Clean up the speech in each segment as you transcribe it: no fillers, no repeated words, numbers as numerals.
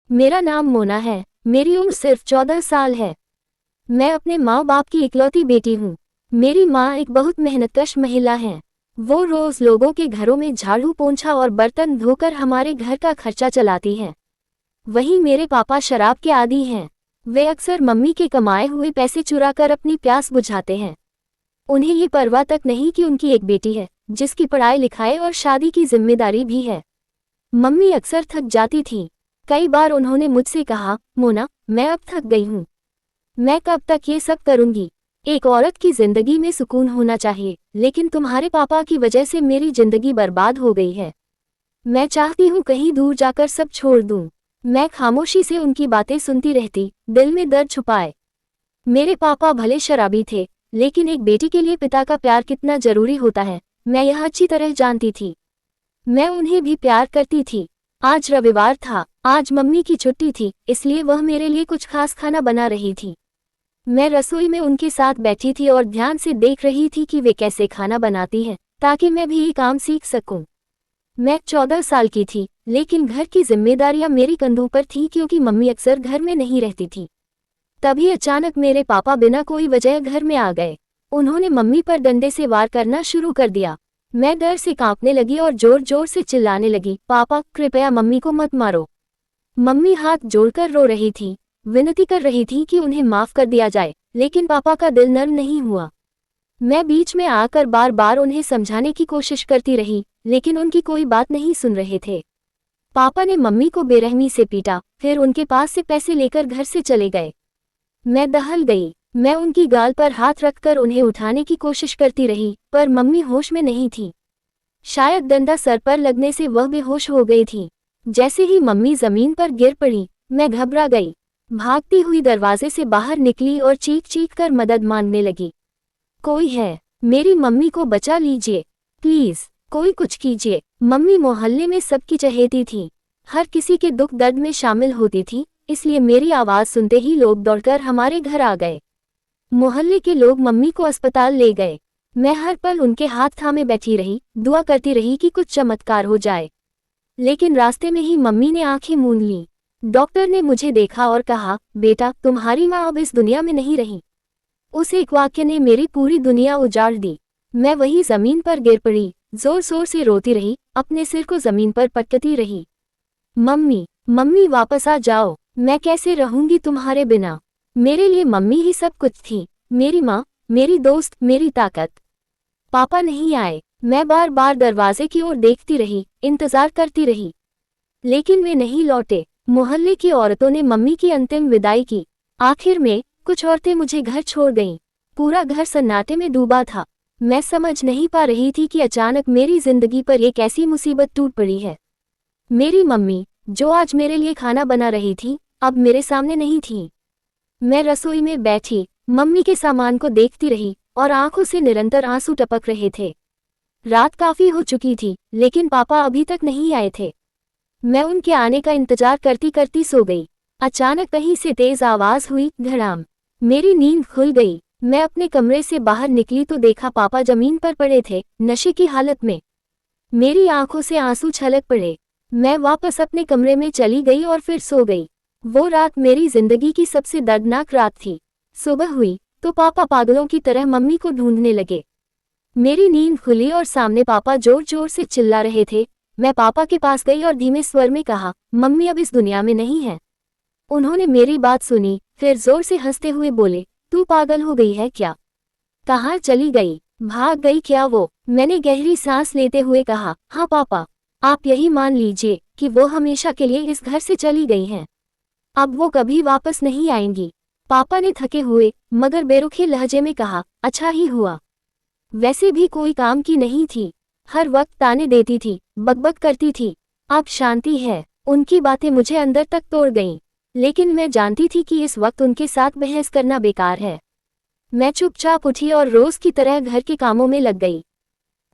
मेरा नाम मोना है। मेरी उम्र सिर्फ 14 साल है। मैं अपने माँ बाप की इकलौती बेटी हूँ। मेरी माँ एक बहुत मेहनतकश महिला हैं। वो रोज लोगों के घरों में झाड़ू पोंछा और बर्तन धोकर हमारे घर का खर्चा चलाती हैं। वहीं मेरे पापा शराब के आदी हैं। वे अक्सर मम्मी के कमाए हुए पैसे चुराकर अपनी प्यास बुझाते हैं। उन्हें ये परवाह तक नहीं कि उनकी एक बेटी है जिसकी पढ़ाई लिखाई और शादी की जिम्मेदारी भी है। मम्मी अक्सर थक जाती थीं। कई बार उन्होंने मुझसे कहा, मोना, मैं अब थक गई हूँ। मैं कब तक ये सब करूँगी। एक औरत की जिंदगी में सुकून होना चाहिए, लेकिन तुम्हारे पापा की वजह से मेरी जिंदगी बर्बाद हो गई है। मैं चाहती हूँ कहीं दूर जाकर सब छोड़ दूँ। मैं खामोशी से उनकी बातें सुनती रहती, दिल में दर्द छुपाए। मेरे पापा भले शराबी थे, लेकिन एक बेटी के लिए पिता का प्यार कितना जरूरी होता है, मैं यह अच्छी तरह जानती थी। मैं उन्हें भी प्यार करती थी। आज रविवार था, आज मम्मी की छुट्टी थी, इसलिए वह मेरे लिए कुछ खास खाना बना रही थी। मैं रसोई में उनके साथ बैठी थी और ध्यान से देख रही थी कि वे कैसे खाना बनाती हैं, ताकि मैं भी ये काम सीख सकूं। मैं 14 साल की थी, लेकिन घर की जिम्मेदारियां मेरी कंधों पर थीं क्योंकि मम्मी अक्सर घर में नहीं रहती थी। तभी अचानक मेरे पापा बिना कोई वजह घर में आ गए। उन्होंने मम्मी पर डंडे से वार करना शुरू कर दिया। मैं डर से कांपने लगी और जोर जोर से चिल्लाने लगी, पापा, कृपया मम्मी को मत मारो। मम्मी हाथ जोड़कर रो रही थी, विनती कर रही थी कि उन्हें माफ कर दिया जाए, लेकिन पापा का दिल नर्म नहीं हुआ। मैं बीच में आकर बार बार उन्हें समझाने की कोशिश करती रही, लेकिन उनकी कोई बात नहीं सुन रहे थे। पापा ने मम्मी को बेरहमी से पीटा, फिर उनके पास से पैसे लेकर घर से चले गए। मैं दहल गई। मैं उनकी गाल पर हाथ रखकर उन्हें उठाने की कोशिश करती रही, पर मम्मी होश में नहीं थी। शायद डंडा सर पर लगने से वह बेहोश हो गई थी। जैसे ही मम्मी जमीन पर गिर पड़ी, मैं घबरा गई। भागती हुई दरवाजे से बाहर निकली और चीख चीख कर मदद मांगने लगी। कोई है, मेरी मम्मी को बचा लीजिए, प्लीज, कोई कुछ कीजिए। मम्मी मोहल्ले में सबकी चहेती थी, हर किसी के दुख दर्द में शामिल होती थी, इसलिए मेरी आवाज सुनते ही लोग दौड़कर हमारे घर आ गए। मोहल्ले के लोग मम्मी को अस्पताल ले गए। मैं हर पल उनके हाथ थामे बैठी रही, दुआ करती रही कि कुछ चमत्कार हो जाए। लेकिन रास्ते में ही मम्मी ने आंखें मूंद लीं। डॉक्टर ने मुझे देखा और कहा, बेटा, तुम्हारी माँ अब इस दुनिया में नहीं रही। उस एक वाक्य ने मेरी पूरी दुनिया उजाड़ दी। मैं वही जमीन पर गिर पड़ी, जोर जोर से रोती रही, अपने सिर को जमीन पर पटकती रही। मम्मी, मम्मी, वापस आ जाओ, मैं कैसे रहूंगी तुम्हारे बिना। मेरे लिए मम्मी ही सब कुछ थी, मेरी माँ, मेरी दोस्त, मेरी ताकत। पापा नहीं आए। मैं बार बार दरवाजे की ओर देखती रही, इंतजार करती रही, लेकिन वे नहीं लौटे। मोहल्ले की औरतों ने मम्मी की अंतिम विदाई की। आखिर में कुछ औरतें मुझे घर छोड़ गईं। पूरा घर सन्नाटे में डूबा था। मैं समझ नहीं पा रही थी कि अचानक मेरी जिंदगी पर एक ऐसी मुसीबत टूट पड़ी है। मेरी मम्मी, जो आज मेरे लिए खाना बना रही थी, अब मेरे सामने नहीं थी। मैं रसोई में बैठी मम्मी के सामान को देखती रही और आंखों से निरंतर आंसू टपक रहे थे। रात काफी हो चुकी थी, लेकिन पापा अभी तक नहीं आए थे। मैं उनके आने का इंतजार करती करती सो गई। अचानक कहीं से तेज आवाज हुई, धड़ाम। मेरी नींद खुल गई। मैं अपने कमरे से बाहर निकली तो देखा पापा जमीन पर पड़े थे, नशे की हालत में। मेरी आंखों से आंसू छलक पड़े। मैं वापस अपने कमरे में चली गई और फिर सो गई। वो रात मेरी जिंदगी की सबसे दर्दनाक रात थी। सुबह हुई तो पापा पागलों की तरह मम्मी को ढूंढने लगे। मेरी नींद खुली और सामने पापा जोर जोर से चिल्ला रहे थे। मैं पापा के पास गई और धीमे स्वर में कहा, मम्मी अब इस दुनिया में नहीं है। उन्होंने मेरी बात सुनी, फिर जोर से हंसते हुए बोले, तू पागल हो गई है क्या? कहाँ चली गई? भाग गई क्या वो? मैंने गहरी सांस लेते हुए कहा, हाँ पापा, आप यही मान लीजिए कि वो हमेशा के लिए इस घर से चली गई हैं। अब वो कभी वापस नहीं आएंगी। पापा ने थके हुए मगर बेरुखे लहजे में कहा, अच्छा ही हुआ। वैसे भी कोई काम की नहीं थी, हर वक्त ताने देती थी, बकबक करती थी। अब शांति है। उनकी बातें मुझे अंदर तक तोड़ गईं, लेकिन मैं जानती थी कि इस वक्त उनके साथ बहस करना बेकार है। मैं चुपचाप उठी और रोज की तरह घर के कामों में लग गई।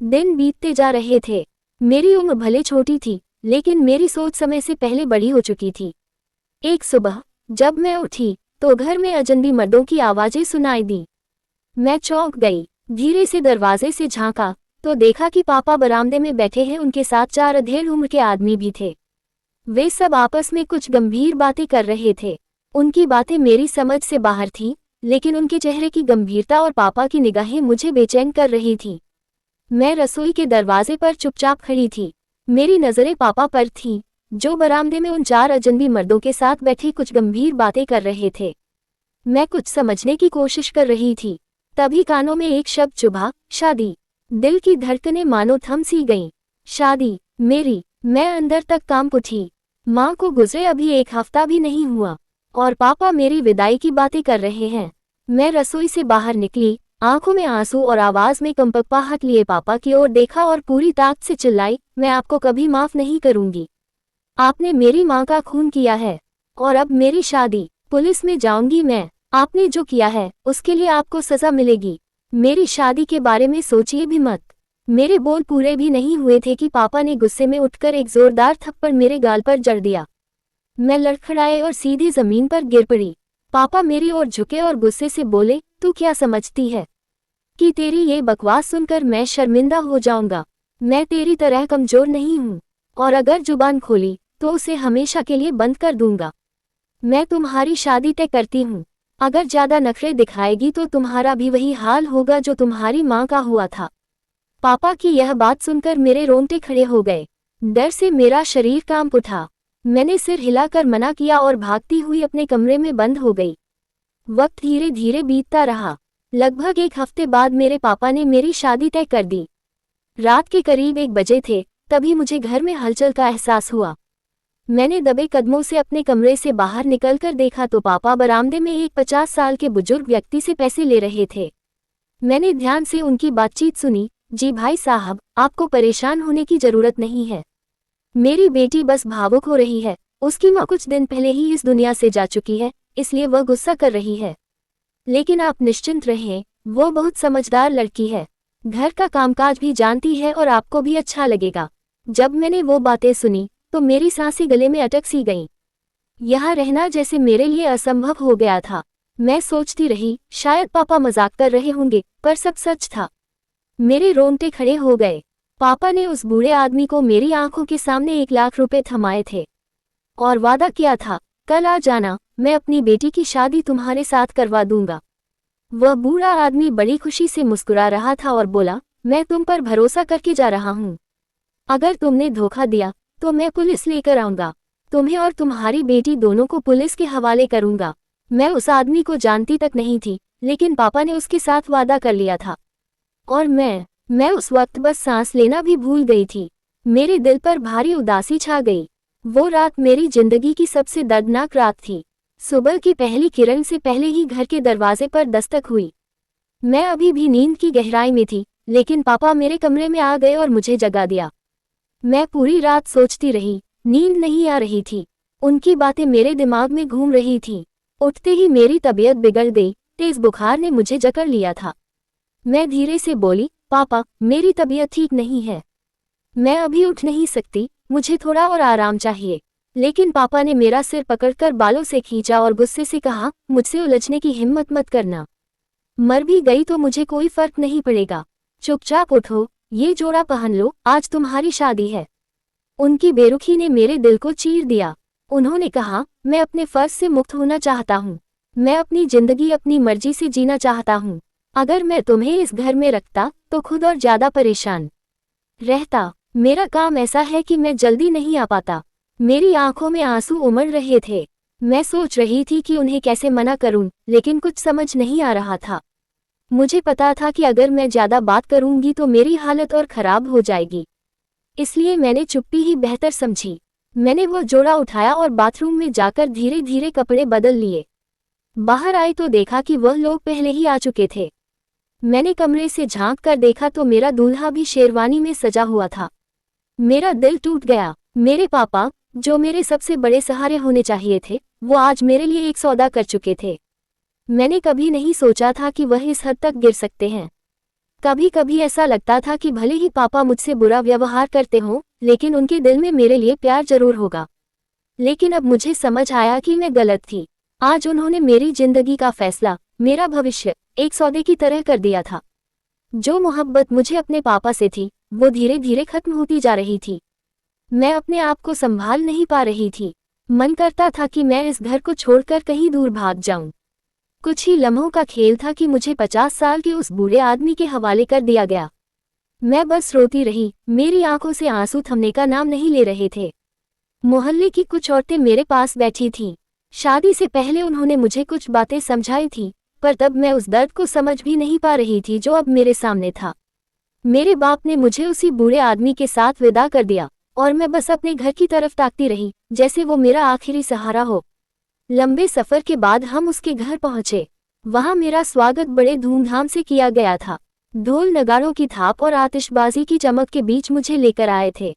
दिन बीतते जा रहे थे। मेरी उम्र भले छोटी थी, लेकिन मेरी सोच समय से पहले बड़ी हो चुकी थी। एक सुबह जब मैं उठी तो घर में अजनबी मर्दों की आवाजें सुनाई दी। मैं चौंक गई। धीरे से दरवाजे से झांका तो देखा कि पापा बरामदे में बैठे हैं, उनके साथ 4 अधेड़ उम्र के आदमी भी थे। वे सब आपस में कुछ गंभीर बातें कर रहे थे। उनकी बातें मेरी समझ से बाहर थीं, लेकिन उनके चेहरे की गंभीरता और पापा की निगाहें मुझे बेचैन कर रही थीं। मैं रसोई के दरवाजे पर चुपचाप खड़ी थी। मेरी नज़रें पापा पर थीं, जो बरामदे में उन 4 अजनबी मर्दों के साथ बैठे कुछ गंभीर बातें कर रहे थे। मैं कुछ समझने की कोशिश कर रही थी। तभी कानों में एक शब्द चुभा, शादी। दिल की धड़कनें मानो थम सी गईं। शादी, मेरी। मैं अंदर तक कांप उठी। माँ को गुजरे अभी 1 हफ्ता भी नहीं हुआ और पापा मेरी विदाई की बातें कर रहे हैं। मैं रसोई से बाहर निकली, आंखों में आंसू और आवाज में कंपकपाहट लिए पापा की ओर देखा और पूरी ताकत से चिल्लाई, मैं आपको कभी माफ नहीं करूंगी। आपने मेरी माँ का खून किया है और अब मेरी शादी। पुलिस में जाऊंगी मैं। आपने जो किया है उसके लिए आपको सजा मिलेगी। मेरी शादी के बारे में सोचिए भी मत। मेरे बोल पूरे भी नहीं हुए थे कि पापा ने गुस्से में उठकर एक जोरदार थप्पड़ मेरे गाल पर जड़ दिया। मैं लड़खड़ाए और सीधी जमीन पर गिर पड़ी। पापा मेरी ओर झुके और गुस्से से बोले, तू क्या समझती है कि तेरी ये बकवास सुनकर मैं शर्मिंदा हो जाऊंगा? मैं तेरी तरह कमजोर नहीं हूं और अगर जुबान खोली तो उसे हमेशा के लिए बंद कर दूंगा। मैं तुम्हारी शादी तय करती हूं। अगर ज्यादा नखरे दिखाएगी तो तुम्हारा भी वही हाल होगा जो तुम्हारी माँ का हुआ था। पापा की यह बात सुनकर मेरे रोंगटे खड़े हो गए। डर से मेरा शरीर कांप उठा। मैंने सिर हिलाकर मना किया और भागती हुई अपने कमरे में बंद हो गई। वक्त धीरे धीरे बीतता रहा। लगभग 1 हफ्ते बाद मेरे पापा ने मेरी शादी तय कर दी। रात के करीब 1 बजे थे, तभी मुझे घर में हलचल का एहसास हुआ। मैंने दबे कदमों से अपने कमरे से बाहर निकलकर देखा तो पापा बरामदे में एक 50 साल के बुजुर्ग व्यक्ति से पैसे ले रहे थे। मैंने ध्यान से उनकी बातचीत सुनी। जी भाई साहब, आपको परेशान होने की जरूरत नहीं है। मेरी बेटी बस भावुक हो रही है। उसकी माँ कुछ दिन पहले ही इस दुनिया से जा चुकी है, इसलिए वह गुस्सा कर रही है। लेकिन आप निश्चिंत रहें, वो बहुत समझदार लड़की है। घर का कामकाज भी जानती है और आपको भी अच्छा लगेगा। जब मैंने वो बातें सुनी तो मेरी सांसें गले में अटक सी गईं। यहाँ रहना जैसे मेरे लिए असंभव हो गया था। मैं सोचती रही, शायद पापा मजाक कर रहे होंगे, पर सब सच था। मेरे रोंगटे खड़े हो गए। पापा ने उस बूढ़े आदमी को मेरी आंखों के सामने 1 लाख रुपए थमाए थे और वादा किया था, कल आ जाना, मैं अपनी बेटी की शादी तुम्हारे साथ करवा दूंगा। वह बूढ़ा आदमी बड़ी खुशी से मुस्कुरा रहा था और बोला, मैं तुम पर भरोसा करके जा रहा हूँ। अगर तुमने धोखा दिया तो मैं पुलिस लेकर आऊंगा। तुम्हें और तुम्हारी बेटी दोनों को पुलिस के हवाले करूंगा। मैं उस आदमी को जानती तक नहीं थी, लेकिन पापा ने उसके साथ वादा कर लिया था और मैं उस वक्त बस सांस लेना भी भूल गई थी। मेरे दिल पर भारी उदासी छा गई। वो रात मेरी जिंदगी की सबसे दर्दनाक रात थी। सुबह की पहली किरण से पहले ही घर के दरवाजे पर दस्तक हुई। मैं अभी भी नींद की गहराई में थी, लेकिन पापा मेरे कमरे में आ गए और मुझे जगा दिया। मैं पूरी रात सोचती रही, नींद नहीं आ रही थी। उनकी बातें मेरे दिमाग में घूम रही थीं। उठते ही मेरी तबीयत बिगड़ गई, तेज बुखार ने मुझे जकड़ लिया था। मैं धीरे से बोली, पापा, मेरी तबीयत ठीक नहीं है। मैं अभी उठ नहीं सकती, मुझे थोड़ा और आराम चाहिए। लेकिन पापा ने मेरा सिर पकड़कर बालों से खींचा और गुस्से से कहा, मुझसे उलझने की हिम्मत मत करना। मर भी गई तो मुझे कोई फर्क नहीं पड़ेगा। चुपचाप उठो, ये जोड़ा पहन लो, आज तुम्हारी शादी है। उनकी बेरुखी ने मेरे दिल को चीर दिया। उन्होंने कहा, मैं अपने फर्ज से मुक्त होना चाहता हूँ। मैं अपनी जिंदगी अपनी मर्जी से जीना चाहता हूँ। अगर मैं तुम्हें इस घर में रखता तो खुद और ज्यादा परेशान रहता। मेरा काम ऐसा है कि मैं जल्दी नहीं आ पाता। मेरी आंखों में आंसू उमड़ रहे थे। मैं सोच रही थी कि उन्हें कैसे मना करूं, लेकिन कुछ समझ नहीं आ रहा था। मुझे पता था कि अगर मैं ज्यादा बात करूंगी तो मेरी हालत और खराब हो जाएगी। इसलिए मैंने चुप्पी ही बेहतर समझी। मैंने वो जोड़ा उठाया और बाथरूम में जाकर धीरे धीरे कपड़े बदल लिए। बाहर आई तो देखा कि वह लोग पहले ही आ चुके थे। मैंने कमरे से झांक कर देखा तो मेरा दूल्हा भी शेरवानी में सजा हुआ था। मेरा दिल टूट गया। मेरे पापा, जो मेरे सबसे बड़े सहारे होने चाहिए थे, वो आज मेरे लिए एक सौदा कर चुके थे। मैंने कभी नहीं सोचा था कि वह इस हद तक गिर सकते हैं। कभी कभी ऐसा लगता था कि भले ही पापा मुझसे बुरा व्यवहार करते हों, लेकिन उनके दिल में मेरे लिए प्यार जरूर होगा। लेकिन अब मुझे समझ आया कि मैं गलत थी। आज उन्होंने मेरी जिंदगी का फैसला, मेरा भविष्य, एक सौदे की तरह कर दिया था। जो मोहब्बत मुझे अपने पापा से थी, वो धीरे धीरे खत्म होती जा रही थी। मैं अपने आप को संभाल नहीं पा रही थी। मन करता था कि मैं इस घर को छोड़कर कहीं दूर भाग जाऊं। कुछ ही लम्हों का खेल था कि मुझे 50 साल के उस बूढ़े आदमी के हवाले कर दिया गया। मैं बस रोती रही, मेरी आंखों से आंसू थमने का नाम नहीं ले रहे थे। मोहल्ले की कुछ औरतें मेरे पास बैठी थीं। शादी से पहले उन्होंने मुझे कुछ बातें समझाई थी, पर तब मैं उस दर्द को समझ भी नहीं पा रही थी जो अब मेरे सामने था। मेरे बाप ने मुझे उसी बूढ़े आदमी के साथ विदा कर दिया और मैं बस अपने घर की तरफ ताकती रही, जैसे वो मेरा आखिरी सहारा हो। लंबे सफर के बाद हम उसके घर पहुंचे। वहां मेरा स्वागत बड़े धूमधाम से किया गया था। ढोल नगाड़ों की थाप और आतिशबाजी की चमक के बीच मुझे लेकर आए थे।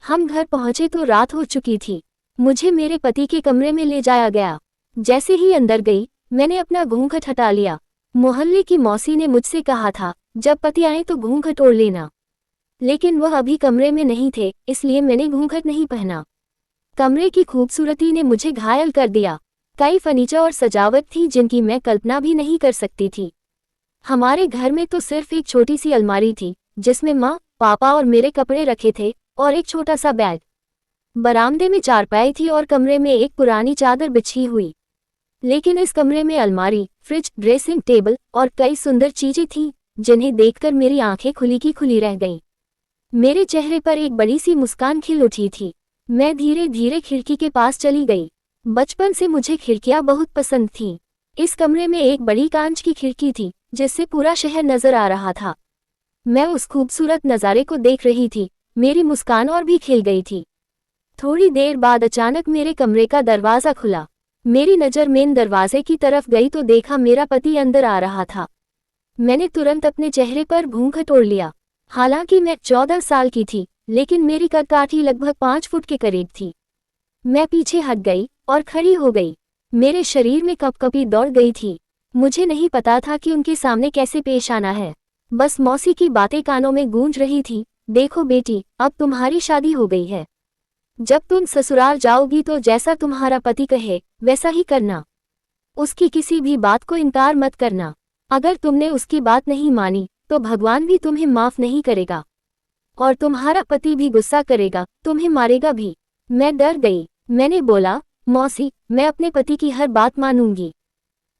हम घर पहुंचे तो रात हो चुकी थी। मुझे मेरे पति के कमरे में ले जाया गया। जैसे ही अंदर गई, मैंने अपना घूंघट हटा लिया। मोहल्ले की मौसी ने मुझसे कहा था, जब पति आए तो घूंघट ओढ़ लेना, लेकिन वह अभी कमरे में नहीं थे, इसलिए मैंने घूंघट नहीं पहना। कमरे की खूबसूरती ने मुझे घायल कर दिया। कई फर्नीचर और सजावट थी जिनकी मैं कल्पना भी नहीं कर सकती थी। हमारे घर में तो सिर्फ एक छोटी सी अलमारी थी, जिसमें माँ, पापा और मेरे कपड़े रखे थे, और एक छोटा सा बैग। बरामदे में चारपाई थी और कमरे में एक पुरानी चादर बिछी हुई। लेकिन इस कमरे में अलमारी, फ्रिज, ड्रेसिंग टेबल और कई सुंदर चीजें थीं, जिन्हें देखकर मेरी आंखें खुली की खुली रह गईं। मेरे चेहरे पर एक बड़ी सी मुस्कान खिल उठी थी। मैं धीरे धीरे खिड़की के पास चली गई। बचपन से मुझे खिड़कियां बहुत पसंद थीं। इस कमरे में एक बड़ी कांच की खिड़की थी, जिससे पूरा शहर नजर आ रहा था। मैं उस खूबसूरत नज़ारे को देख रही थी। मेरी मुस्कान और भी खिल गई थी। थोड़ी देर बाद अचानक मेरे कमरे का दरवाज़ा खुला। मेरी नज़र मेन दरवाजे की तरफ गई तो देखा मेरा पति अंदर आ रहा था। मैंने तुरंत अपने चेहरे पर घूंघट ओढ़ लिया। हालांकि मैं 14 साल की थी, लेकिन मेरी कदकाठी लगभग 5 फुट के करीब थी। मैं पीछे हट गई और खड़ी हो गई। मेरे शरीर में कपकपी दौड़ गई थी। मुझे नहीं पता था कि उनके सामने कैसे पेश आना है। बस मौसी की बातें कानों में गूंज रही थी, देखो बेटी, अब तुम्हारी शादी हो गई है। जब तुम ससुराल जाओगी तो जैसा तुम्हारा पति कहे वैसा ही करना। उसकी किसी भी बात को इनकार मत करना। अगर तुमने उसकी बात नहीं मानी तो भगवान भी तुम्हें माफ नहीं करेगा, और तुम्हारा पति भी गुस्सा करेगा, तुम्हें मारेगा भी। मैं डर गई। मैंने बोला, मौसी, मैं अपने पति की हर बात मानूंगी।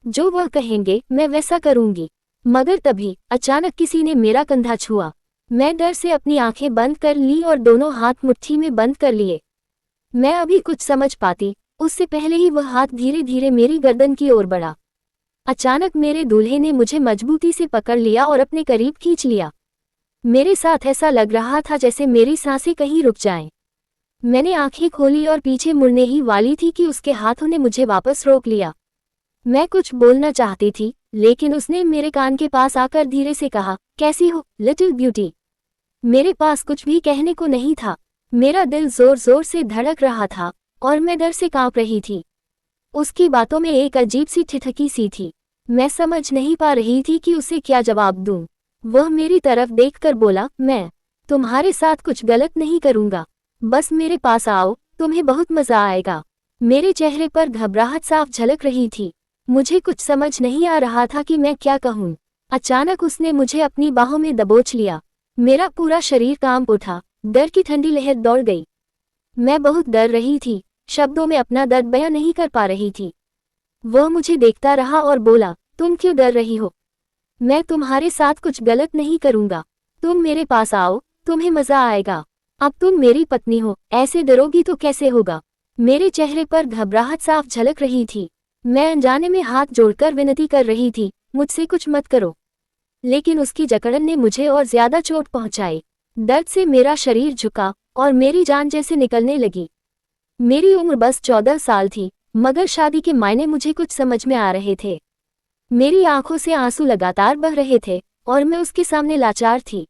जो वह कहेंगे मैं वैसा करूंगी। मगर तभी अचानक किसी ने मेरा कंधा छुआ। मैं डर से अपनी आंखें बंद कर ली और दोनों हाथ मुट्ठी में बंद कर लिए। मैं अभी कुछ समझ पाती, उससे पहले ही वह हाथ धीरे धीरे मेरी गर्दन की ओर बढ़ा। अचानक मेरे दूल्हे ने मुझे मजबूती से पकड़ लिया और अपने करीब खींच लिया। मेरे साथ ऐसा लग रहा था जैसे मेरी सांसें कहीं रुक जाएं। मैंने आंखें खोली और पीछे मुड़ने ही वाली थी कि उसके हाथों ने मुझे वापस रोक लिया। मैं कुछ बोलना चाहती थी, लेकिन उसने मेरे कान के पास आकर धीरे से कहा, कैसी हो लिटिल ब्यूटी। मेरे पास कुछ भी कहने को नहीं था। मेरा दिल जोर जोर से धड़क रहा था और मैं डर से कांप रही थी। उसकी बातों में एक अजीब सी ठिठकी सी थी। मैं समझ नहीं पा रही थी कि उसे क्या जवाब दूं। वह मेरी तरफ देखकर बोला, मैं तुम्हारे साथ कुछ गलत नहीं करूंगा, बस मेरे पास आओ, तुम्हें बहुत मजा आएगा। मेरे चेहरे पर घबराहट साफ झलक रही थी। मुझे कुछ समझ नहीं आ रहा था कि मैं क्या कहूं। अचानक उसने मुझे अपनी बाहों में दबोच लिया। मेरा पूरा शरीर कांप उठा। डर की ठंडी लहर दौड़ गई। मैं बहुत डर रही थी, शब्दों में अपना दर्द बयां नहीं कर पा रही थी। वह मुझे देखता रहा और बोला, तुम क्यों डर रही हो? मैं तुम्हारे साथ कुछ गलत नहीं करूंगा। तुम मेरे पास आओ, तुम्हें मजा आएगा। अब तुम मेरी पत्नी हो, ऐसे डरोगी तो कैसे होगा? मेरे चेहरे पर घबराहट साफ झलक रही थी। मैं अनजाने में हाथ जोड़कर विनती कर रही थी, मुझसे कुछ मत करो। लेकिन उसकी जकड़न ने मुझे और ज्यादा चोट पहुंचाई। दर्द से मेरा शरीर झुका और मेरी जान जैसे निकलने लगी। मेरी उम्र बस 14 साल थी, मगर शादी के मायने मुझे कुछ समझ में आ रहे थे। मेरी आंखों से आंसू लगातार बह रहे थे और मैं उसके सामने लाचार थी।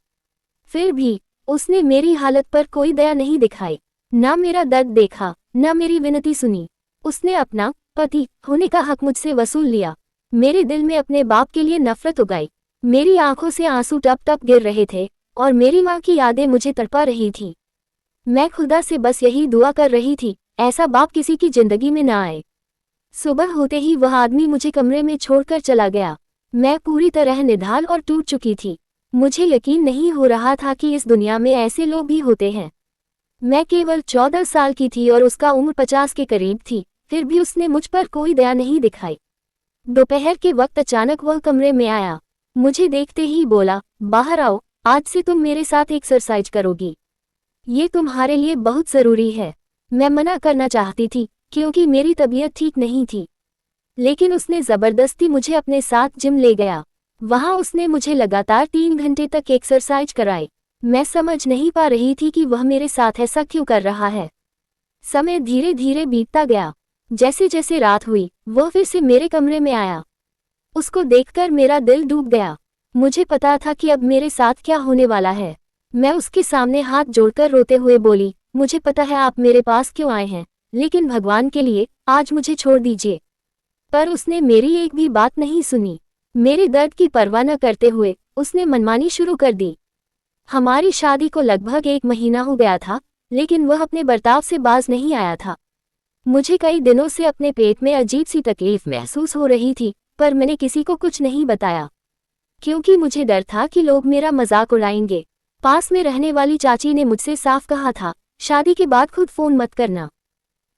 फिर भी उसने मेरी हालत पर कोई दया नहीं दिखाई, ना मेरा दर्द देखा, ना मेरी विनती सुनी। उसने अपना पति होने का हक मुझसे वसूल लिया। मेरे दिल में अपने बाप के लिए नफरत उगाई। मेरी आंखों से आंसू टप टप गिर रहे थे और मेरी माँ की यादें मुझे तड़पा रही थी। मैं खुदा से बस यही दुआ कर रही थी, ऐसा बाप किसी की जिंदगी में ना आए। सुबह होते ही वह आदमी मुझे कमरे में छोड़कर चला गया। मैं पूरी तरह निढाल और टूट चुकी थी। मुझे यकीन नहीं हो रहा था कि इस दुनिया में ऐसे लोग भी होते हैं। मैं केवल 14 साल की थी और उसका उम्र 50 के करीब थी, फिर भी उसने मुझ पर कोई दया नहीं दिखाई। दोपहर के वक्त अचानक वह कमरे में आया। मुझे देखते ही बोला, बाहर आओ, आज से तुम मेरे साथ एक्सरसाइज करोगी। ये तुम्हारे लिए बहुत ज़रूरी है। मैं मना करना चाहती थी, क्योंकि मेरी तबीयत ठीक नहीं थी। लेकिन उसने ज़बरदस्ती मुझे अपने साथ जिम ले गया। वहाँ उसने मुझे लगातार 3 घंटे तक एक्सरसाइज कराई। मैं समझ नहीं पा रही थी कि वह मेरे साथ ऐसा क्यों कर रहा है। समय धीरे धीरे बीतता गया। जैसे जैसे रात हुई, वह फिर से मेरे कमरे में आया। उसको देखकर मेरा दिल डूब गया। मुझे पता था कि अब मेरे साथ क्या होने वाला है। मैं उसके सामने हाथ जोड़कर रोते हुए बोली, मुझे पता है आप मेरे पास क्यों आए हैं, लेकिन भगवान के लिए आज मुझे छोड़ दीजिए। पर उसने मेरी एक भी बात नहीं सुनी। मेरे दर्द की परवाह न करते हुए उसने मनमानी शुरू कर दी। हमारी शादी को लगभग 1 महीना हो गया था, लेकिन वह अपने बर्ताव से बाज नहीं आया था। मुझे कई दिनों से अपने पेट में अजीब सी तकलीफ महसूस हो रही थी, पर मैंने किसी को कुछ नहीं बताया, क्योंकि मुझे डर था कि लोग मेरा मजाक उड़ाएंगे। पास में रहने वाली चाची ने मुझसे साफ कहा था, शादी के बाद खुद फोन मत करना।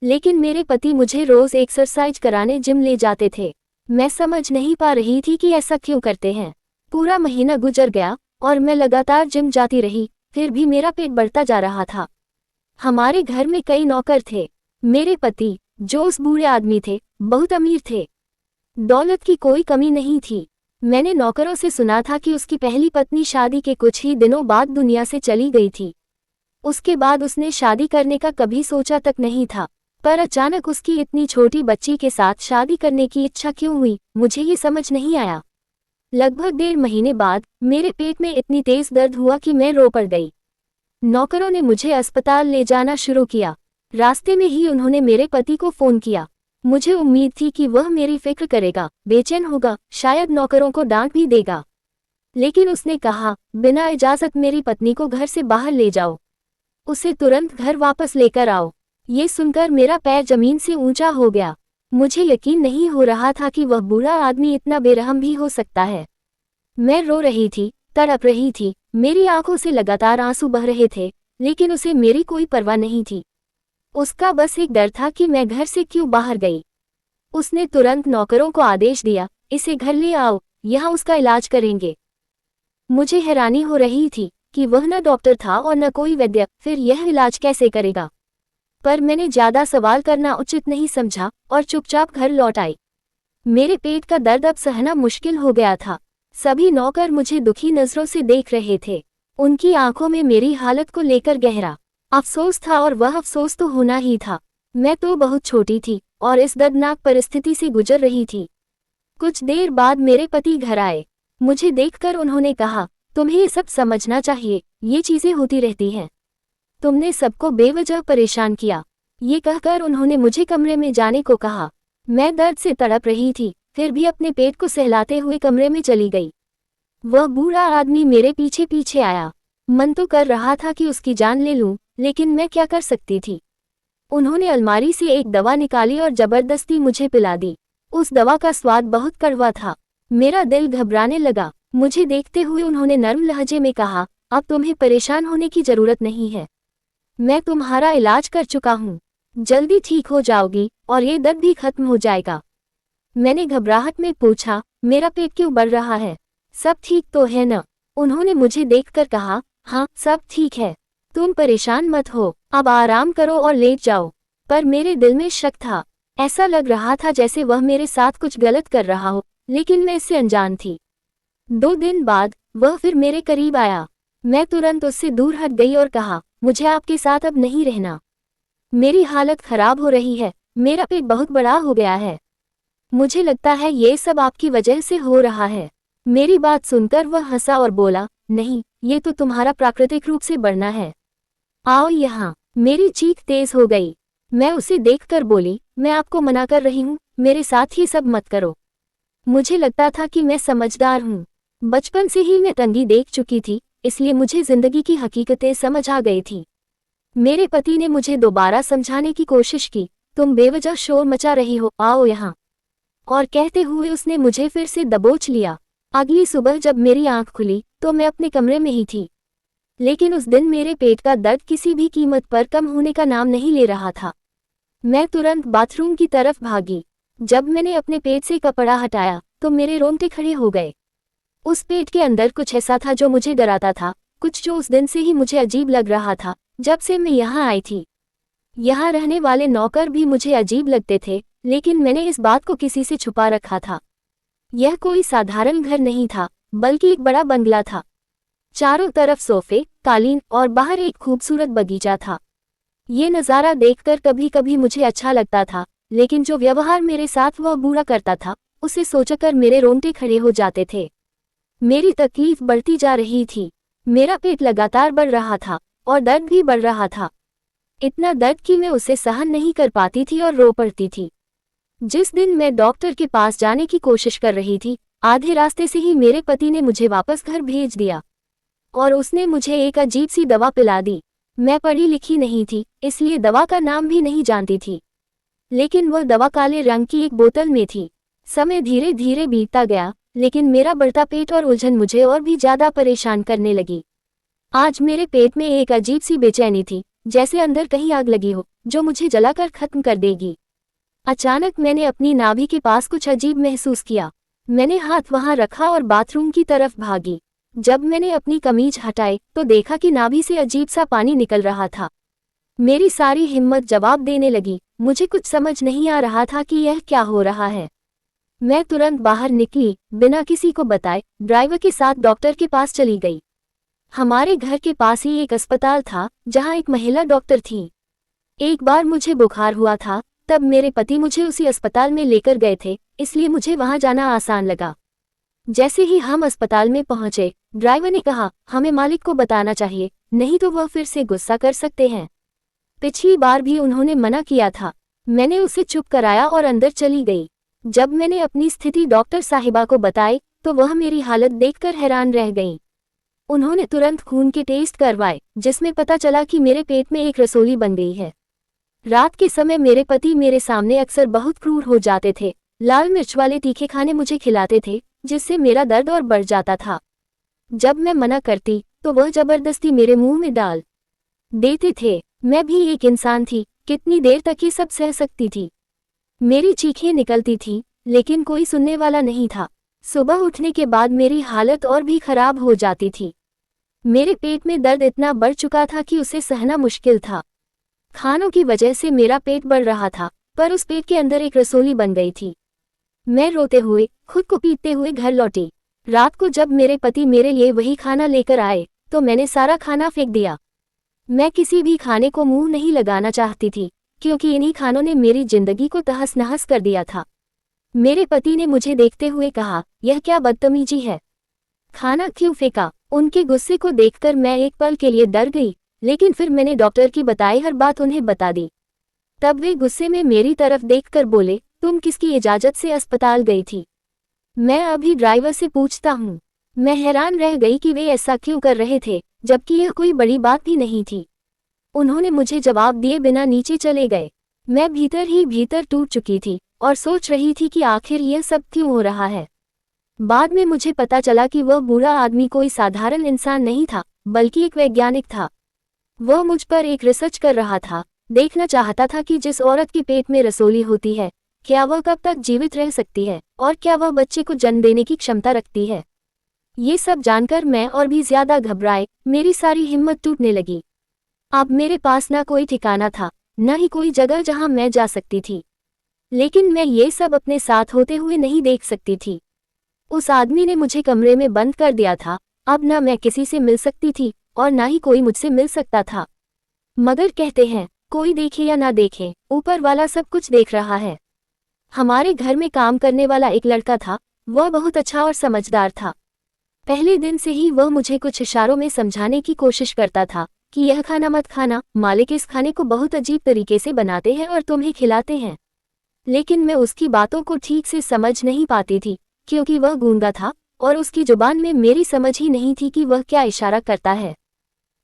लेकिन मेरे पति मुझे रोज एक्सरसाइज कराने जिम ले जाते थे। मैं समझ नहीं पा रही थी कि ऐसा क्यों करते हैं। पूरा महीना गुजर गया और मैं लगातार जिम जाती रही, फिर भी मेरा पेट बढ़ता जा रहा था। हमारे घर में कई नौकर थे। मेरे पति, जो उस बूढ़े आदमी थे, बहुत अमीर थे। दौलत की कोई कमी नहीं थी। मैंने नौकरों से सुना था कि उसकी पहली पत्नी शादी के कुछ ही दिनों बाद दुनिया से चली गई थी। उसके बाद उसने शादी करने का कभी सोचा तक नहीं था, पर अचानक उसकी इतनी छोटी बच्ची के साथ शादी करने की इच्छा क्यों हुई, मुझे ये समझ नहीं आया। लगभग 1.5 महीने बाद मेरे पेट में इतनी तेज दर्द हुआ कि मैं रो पड़ गई। नौकरों ने मुझे अस्पताल ले जाना शुरू किया। रास्ते में ही उन्होंने मेरे पति को फोन किया। मुझे उम्मीद थी कि वह मेरी फिक्र करेगा, बेचैन होगा, शायद नौकरों को डांट भी देगा। लेकिन उसने कहा, बिना इजाजत मेरी पत्नी को घर से बाहर ले जाओ, उसे तुरंत घर वापस लेकर आओ। ये सुनकर मेरा पैर जमीन से ऊंचा हो गया। मुझे यकीन नहीं हो रहा था कि वह बूढ़ा आदमी इतना बेरहम भी हो सकता है। मैं रो रही थी, तड़प रही थी, मेरी आंखों से लगातार आंसू बह रहे थे, लेकिन उसे मेरी कोई परवाह नहीं थी। उसका बस एक डर था कि मैं घर से क्यों बाहर गई। उसने तुरंत नौकरों को आदेश दिया, इसे घर ले आओ, यहाँ उसका इलाज करेंगे। मुझे हैरानी हो रही थी कि वह न डॉक्टर था और न कोई वैद्य, फिर यह इलाज कैसे करेगा। पर मैंने ज्यादा सवाल करना उचित नहीं समझा और चुपचाप घर लौट आई। मेरे पेट का दर्द अब सहना मुश्किल हो गया था। सभी नौकर मुझे दुखी नजरों से देख रहे थे। उनकी आंखों में मेरी हालत को लेकर गहरा अफसोस था, और वह अफसोस तो होना ही था। मैं तो बहुत छोटी थी और इस दर्दनाक परिस्थिति से गुजर रही थी। कुछ देर बाद मेरे पति घर आए। मुझे देखकर उन्होंने कहा, तुम्हें ये सब समझना चाहिए, ये चीजें होती रहती हैं। तुमने सबको बेवजह परेशान किया। ये कहकर उन्होंने मुझे कमरे में जाने को कहा। मैं दर्द से तड़प रही थी, फिर भी अपने पेट को सहलाते हुए कमरे में चली गई। वह बूढ़ा आदमी मेरे पीछे पीछे आया। मन तो कर रहा था कि उसकी जान ले लूं, लेकिन मैं क्या कर सकती थी। उन्होंने अलमारी से एक दवा निकाली और जबरदस्ती मुझे पिला दी। उस दवा का स्वाद बहुत कड़वा था। मेरा दिल घबराने लगा। मुझे देखते हुए उन्होंने नर्म लहजे में कहा, अब तुम्हें परेशान होने की जरूरत नहीं है। मैं तुम्हारा इलाज कर चुका हूँ, जल्दी ठीक हो जाओगी और ये दर्द भी खत्म हो जाएगा। मैंने घबराहट में पूछा, मेरा पेट क्यों बढ़ रहा है, सब ठीक तो है न? उन्होंने मुझे देखकर कहा, हाँ सब ठीक है, तुम परेशान मत हो, अब आराम करो और लेट जाओ। पर मेरे दिल में शक था। ऐसा लग रहा था जैसे वह मेरे साथ कुछ गलत कर रहा हो, लेकिन मैं इससे अनजान थी। 2 दिन बाद वह फिर मेरे करीब आया। मैं तुरंत उससे दूर हट गई और कहा, मुझे आपके साथ अब नहीं रहना। मेरी हालत खराब हो रही है, मेरा पेट बहुत बड़ा हो गया है। मुझे लगता है ये सब आपकी वजह से हो रहा है। मेरी बात सुनकर वह हंसा और बोला, नहीं, ये तो तुम्हारा प्राकृतिक रूप से बढ़ना है। आओ यहाँ। मेरी चीख तेज हो गई। मैं उसे देखकर बोली, मैं आपको मना कर रही हूँ, मेरे साथ ही सब मत करो। मुझे लगता था कि मैं समझदार हूँ। बचपन से ही मैं तंगी देख चुकी थी, इसलिए मुझे जिंदगी की हकीकतें समझ आ गई थी। मेरे पति ने मुझे दोबारा समझाने की कोशिश की, तुम बेवजह शोर मचा रही हो, आओ यहाँ। और कहते हुए उसने मुझे फिर से दबोच लिया। अगली सुबह जब मेरी आंख खुली तो मैं अपने कमरे में ही थी। लेकिन उस दिन मेरे पेट का दर्द किसी भी कीमत पर कम होने का नाम नहीं ले रहा था। मैं तुरंत बाथरूम की तरफ भागी। जब मैंने अपने पेट से कपड़ा हटाया तो मेरे रोंगटे खड़े हो गए। उस पेट के अंदर कुछ ऐसा था जो मुझे डराता था, कुछ जो उस दिन से ही मुझे अजीब लग रहा था जब से मैं यहाँ आई थी। यहाँ रहने वाले नौकर भी मुझे अजीब लगते थे, लेकिन मैंने इस बात को किसी से छुपा रखा था। यह कोई साधारण घर नहीं था, बल्कि एक बड़ा बंगला था। चारों तरफ सोफे, कालीन और बाहर एक खूबसूरत बगीचा था। ये नज़ारा देखकर कभी कभी मुझे अच्छा लगता था, लेकिन जो व्यवहार मेरे साथ वह बुरा करता था उसे सोचकर मेरे रोंगटे खड़े हो जाते थे। मेरी तकलीफ बढ़ती जा रही थी। मेरा पेट लगातार बढ़ रहा था और दर्द भी बढ़ रहा था। इतना दर्द कि मैं उसे सहन नहीं कर पाती थी और रो पड़ती थी। जिस दिन मैं डॉक्टर के पास जाने की कोशिश कर रही थी, आधे रास्ते से ही मेरे पति ने मुझे वापस घर भेज दिया और उसने मुझे एक अजीब सी दवा पिला दी। मैं पढ़ी लिखी नहीं थी, इसलिए दवा का नाम भी नहीं जानती थी, लेकिन वह दवा काले रंग की एक बोतल में थी। समय धीरे धीरे बीतता गया, लेकिन मेरा बढ़ता पेट और उलझन मुझे और भी ज्यादा परेशान करने लगी। आज मेरे पेट में एक अजीब सी बेचैनी थी, जैसे अंदर कहीं आग लगी हो जो मुझे जलाकर खत्म कर देगी। अचानक मैंने अपनी नाभि के पास कुछ अजीब महसूस किया। मैंने हाथ वहां रखा और बाथरूम की तरफ भागी। जब मैंने अपनी कमीज हटाई तो देखा कि नाभि से अजीब सा पानी निकल रहा था। मेरी सारी हिम्मत जवाब देने लगी। मुझे कुछ समझ नहीं आ रहा था कि यह क्या हो रहा है। मैं तुरंत बाहर निकली, बिना किसी को बताए ड्राइवर के साथ डॉक्टर के पास चली गई। हमारे घर के पास ही एक अस्पताल था जहां एक महिला डॉक्टर थी। एक बार मुझे बुखार हुआ था, तब मेरे पति मुझे उसी अस्पताल में लेकर गए थे, इसलिए मुझे वहां जाना आसान लगा। जैसे ही हम अस्पताल में पहुंचे, ड्राइवर ने कहा, हमें मालिक को बताना चाहिए, नहीं तो वह फिर से गुस्सा कर सकते हैं। पिछली बार भी उन्होंने मना किया था। मैंने उसे चुप कराया और अंदर चली गई। जब मैंने अपनी स्थिति डॉक्टर साहिबा को बताई तो वह मेरी हालत देखकर हैरान रह गईं। उन्होंने तुरंत खून के टेस्ट करवाए, जिसमें पता चला कि मेरे पेट में एक रसोली बन गई है। रात के समय मेरे पति मेरे सामने अक्सर बहुत क्रूर हो जाते थे। लाल मिर्च वाले तीखे खाने मुझे खिलाते थे, जिससे मेरा दर्द और बढ़ जाता था। जब मैं मना करती तो वह जबरदस्ती मेरे मुंह में डाल देते थे। मैं भी एक इंसान थी, कितनी देर तक ये सब सह सकती थी। मेरी चीखें निकलती थी, लेकिन कोई सुनने वाला नहीं था। सुबह उठने के बाद मेरी हालत और भी खराब हो जाती थी। मेरे पेट में दर्द इतना बढ़ चुका था कि उसे सहना मुश्किल था। खानों की वजह से मेरा पेट बढ़ रहा था, पर उस पेट के अंदर एक रसोली बन गई थी। मैं रोते हुए, खुद को पीटते हुए घर लौटी। रात को जब मेरे पति मेरे लिए वही खाना लेकर आए तो मैंने सारा खाना फेंक दिया। मैं किसी भी खाने को मुंह नहीं लगाना चाहती थी, क्योंकि इन्हीं खानों ने मेरी जिंदगी को तहस नहस कर दिया था। मेरे पति ने मुझे देखते हुए कहा, यह क्या बदतमीजी है, खाना क्यों फेंका? उनके गुस्से को देखकर मैं एक पल के लिए डर गई, लेकिन फिर मैंने डॉक्टर की बताई हर बात उन्हें बता दी। तब वे गुस्से में मेरी तरफ देखकर बोले, तुम किसकी इजाजत से अस्पताल गई थी? मैं अभी ड्राइवर से पूछता हूँ। मैं हैरान रह गई कि वे ऐसा क्यों कर रहे थे, जबकि यह कोई बड़ी बात भी नहीं थी। उन्होंने मुझे जवाब दिए बिना नीचे चले गए। मैं भीतर ही भीतर टूट चुकी थी और सोच रही थी कि आखिर यह सब क्यों हो रहा है। बाद में मुझे पता चला कि वह बुरा आदमी कोई साधारण इंसान नहीं था, बल्कि एक वैज्ञानिक था। वह मुझ पर एक रिसर्च कर रहा था, देखना चाहता था कि जिस औरत के पेट में रसोली होती है, क्या वह कब तक जीवित रह सकती है और क्या वह बच्चे को जन्म देने की क्षमता रखती है। ये सब जानकर मैं और भी ज्यादा घबराए, मेरी सारी हिम्मत टूटने लगी। अब मेरे पास ना कोई ठिकाना था, न ही कोई जगह जहां मैं जा सकती थी। लेकिन मैं ये सब अपने साथ होते हुए नहीं देख सकती थी। उस आदमी ने मुझे कमरे में बंद कर दिया था। अब ना मैं किसी से मिल सकती थी और ना ही कोई मुझसे मिल सकता था। मगर कहते हैं, कोई देखे या ना देखे, ऊपर वाला सब कुछ देख रहा है। हमारे घर में काम करने वाला एक लड़का था, वह बहुत अच्छा और समझदार था। पहले दिन से ही वह मुझे कुछ इशारों में समझाने की कोशिश करता था कि यह खाना मत खाना, मालिक इस खाने को बहुत अजीब तरीके से बनाते हैं और तुम्हें खिलाते हैं। लेकिन मैं उसकी बातों को ठीक से समझ नहीं पाती थी, क्योंकि वह गूंगा था और उसकी जुबान में मेरी समझ ही नहीं थी कि वह क्या इशारा करता है।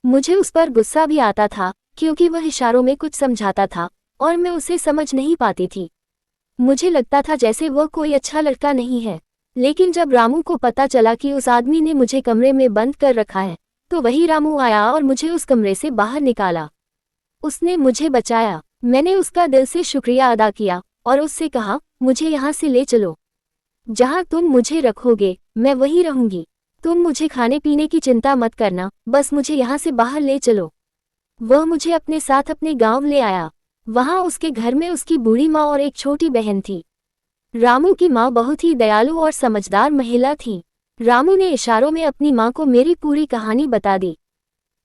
मुझे उस पर गुस्सा भी आता था, क्योंकि वह इशारों में कुछ समझाता था और मैं उसे समझ नहीं पाती थी। मुझे लगता था जैसे वह कोई अच्छा लड़का नहीं है। लेकिन जब रामू को पता चला कि उस आदमी ने मुझे कमरे में बंद कर रखा है, तो वही रामू आया और मुझे उस कमरे से बाहर निकाला। उसने मुझे बचाया। मैंने उसका दिल से शुक्रिया अदा किया और उससे कहा, मुझे यहाँ से ले चलो। जहाँ तुम मुझे रखोगे मैं वहीं रहूंगी। तुम मुझे खाने पीने की चिंता मत करना, बस मुझे यहाँ से बाहर ले चलो। वह मुझे अपने साथ अपने गांव ले आया। वहां उसके घर में उसकी बूढ़ी माँ और एक छोटी बहन थी। रामू की माँ बहुत ही दयालु और समझदार महिला थी। रामू ने इशारों में अपनी माँ को मेरी पूरी कहानी बता दी।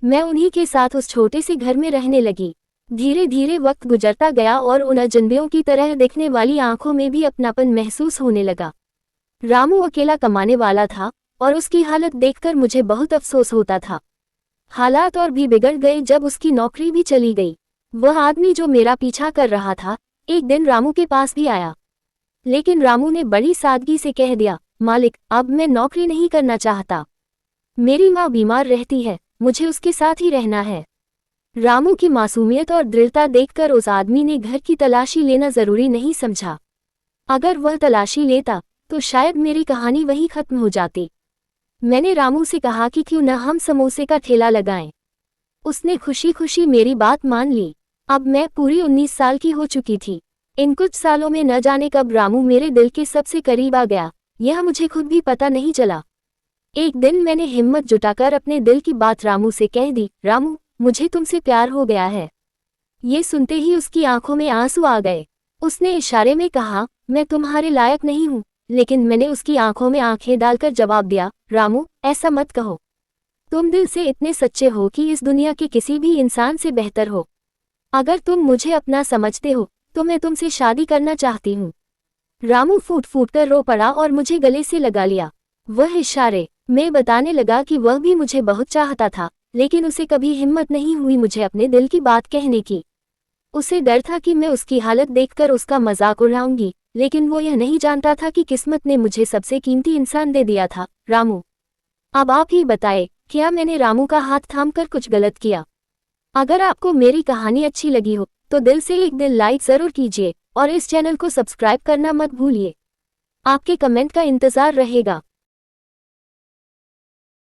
मैं उन्हीं के साथ उस छोटे से घर में रहने लगी। धीरे धीरे वक्त गुजरता गया और उन अजनबियों की तरह दिखने वाली आंखों में भी अपनापन महसूस होने लगा। रामू अकेला कमाने वाला था और उसकी हालत देखकर मुझे बहुत अफसोस होता था। हालात और भी बिगड़ गए जब उसकी नौकरी भी चली गई। वह आदमी जो मेरा पीछा कर रहा था एक दिन रामू के पास भी आया, लेकिन रामू ने बड़ी सादगी से कह दिया, मालिक अब मैं नौकरी नहीं करना चाहता। मेरी माँ बीमार रहती है, मुझे उसके साथ ही रहना है। रामू की मासूमियत और दृढ़ता देखकर उस आदमी ने घर की तलाशी लेना जरूरी नहीं समझा। अगर वह तलाशी लेता तो शायद मेरी कहानी वहीं खत्म हो जाती। मैंने रामू से कहा कि क्यों न हम समोसे का ठेला लगाएं। उसने खुशी खुशी मेरी बात मान ली। अब मैं पूरी 19 साल की हो चुकी थी। इन कुछ सालों में न जाने कब रामू मेरे दिल के सबसे करीब आ गया, यह मुझे खुद भी पता नहीं चला। एक दिन मैंने हिम्मत जुटाकर अपने दिल की बात रामू से कह दी, रामू मुझे तुमसे प्यार हो गया है। ये सुनते ही उसकी आंखों में आंसू आ गए। उसने इशारे में कहा, मैं तुम्हारे लायक नहीं हूँ, लेकिन मैंने उसकी आंखों में आंखें डालकर जवाब दिया, रामू ऐसा मत कहो। तुम दिल से इतने सच्चे हो कि इस दुनिया के किसी भी इंसान से बेहतर हो। अगर तुम मुझे अपना समझते हो तो मैं तुमसे शादी करना चाहती हूँ। रामू फूट फूट कर रो पड़ा और मुझे गले से लगा लिया। वह इशारे में बताने लगा कि वह भी मुझे बहुत चाहता था, लेकिन उसे कभी हिम्मत नहीं हुई मुझे अपने दिल की बात कहने की। उसे डर था कि मैं उसकी हालत देखकर उसका मजाक उड़ाऊंगी, लेकिन वो यह नहीं जानता था कि किस्मत ने मुझे सबसे कीमती इंसान दे दिया था। रामू अब आप ही बताएं, क्या मैंने रामू का हाथ थामकर कुछ गलत किया? अगर आपको मेरी कहानी अच्छी लगी हो तो दिल से एक दिल लाइक जरूर कीजिए और इस चैनल को सब्सक्राइब करना मत भूलिए। आपके कमेंट का इंतजार रहेगा।